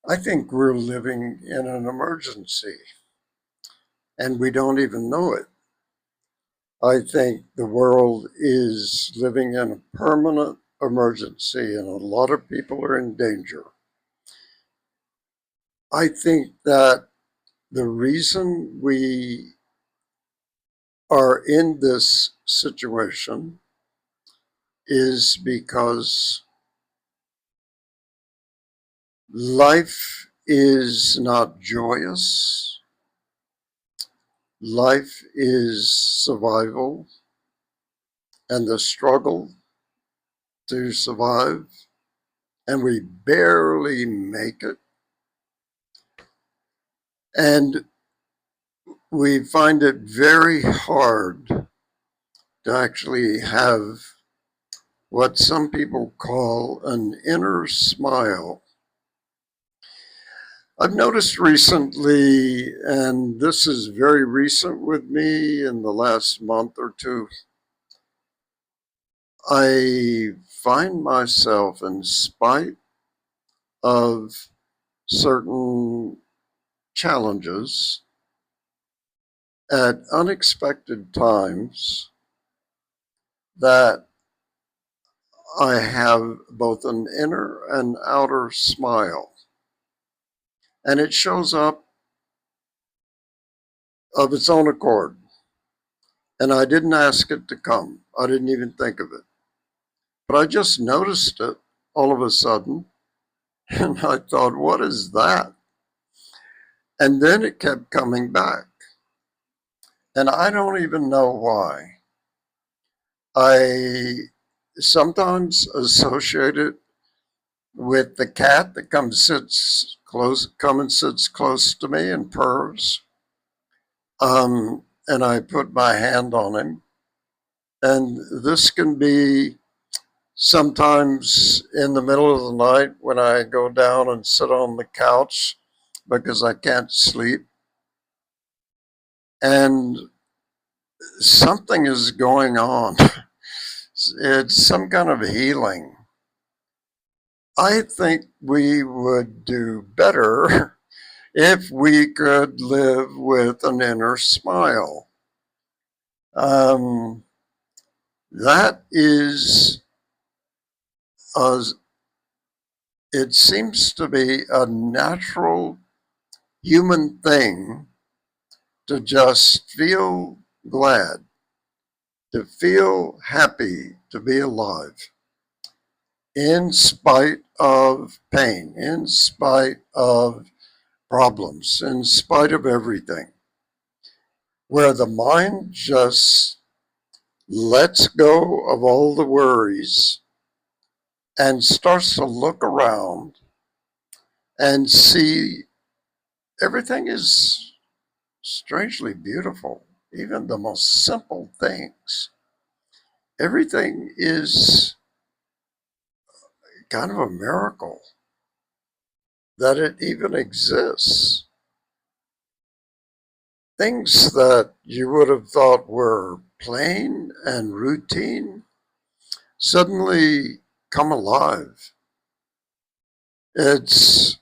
I think we're living in an emergency and we don't even know it. I think the world is living in a permanent emergency and a lot of people are in danger. I think that the reason we are in this situation is because life is not joyous. Life is survival and the struggle to survive, and we barely make it. And we find it very hard to actually have what some people call an inner smile. I've noticed recently, and this is very recent with me in the last month or two, I find myself, in spite of certain challenges, at unexpected times, that I have both an inner and outer smile. And it shows up of its own accord. And I didn't ask it to come, I didn't even think of it. But I just noticed it all of a sudden. And I thought, what is that? And then it kept coming back. And I don't even know why. I sometimes associate it with the cat that come and sits close to me and purrs. And I put my hand on him. And this can be sometimes in the middle of the night when I go down and sit on the couch because I can't sleep. And something is going on. It's some kind of healing. I think we would do better if we could live with an inner smile. Um, that is, a, it seems to be a natural human thing to just feel glad, to feel happy to be alive, in spite of pain, in spite of problems, in spite of everything, where the mind just lets go of all the worries and starts to look around and see everything is strangely beautiful, even the most simple things. Everything is kind of a miracle that it even exists. Things that you would have thought were plain and routine suddenly come alive. It's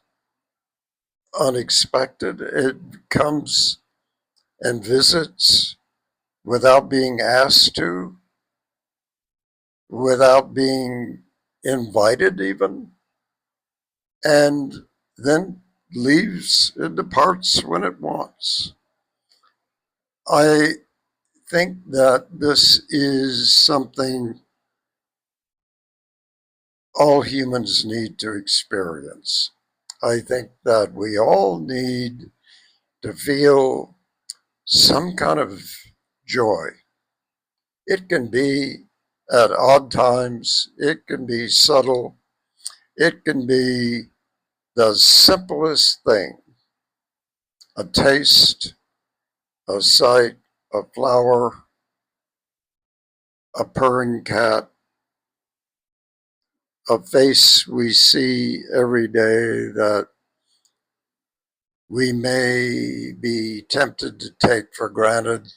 unexpected. It comes and visits without being asked to, without being invited even, and then leaves, it departs when it wants. I think that this is something all humans need to experience. I think that we all need to feel some kind of joy. It can be at odd times, it can be subtle, it can be the simplest thing: a taste, a sight, a flower, a purring cat, a face we see every day that we may be tempted to take for granted.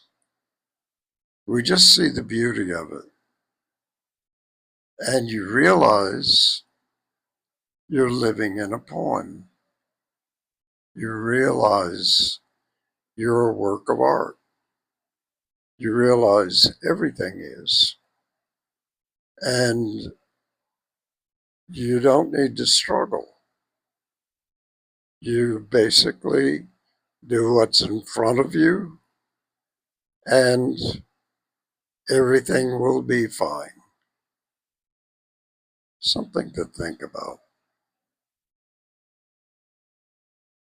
We just see the beauty of it. And you realize you're living in a poem. you realize you're a work of art. You realize everything is. And you don't need to struggle. You basically do what's in front of you, and everything will be fine. Something to think about.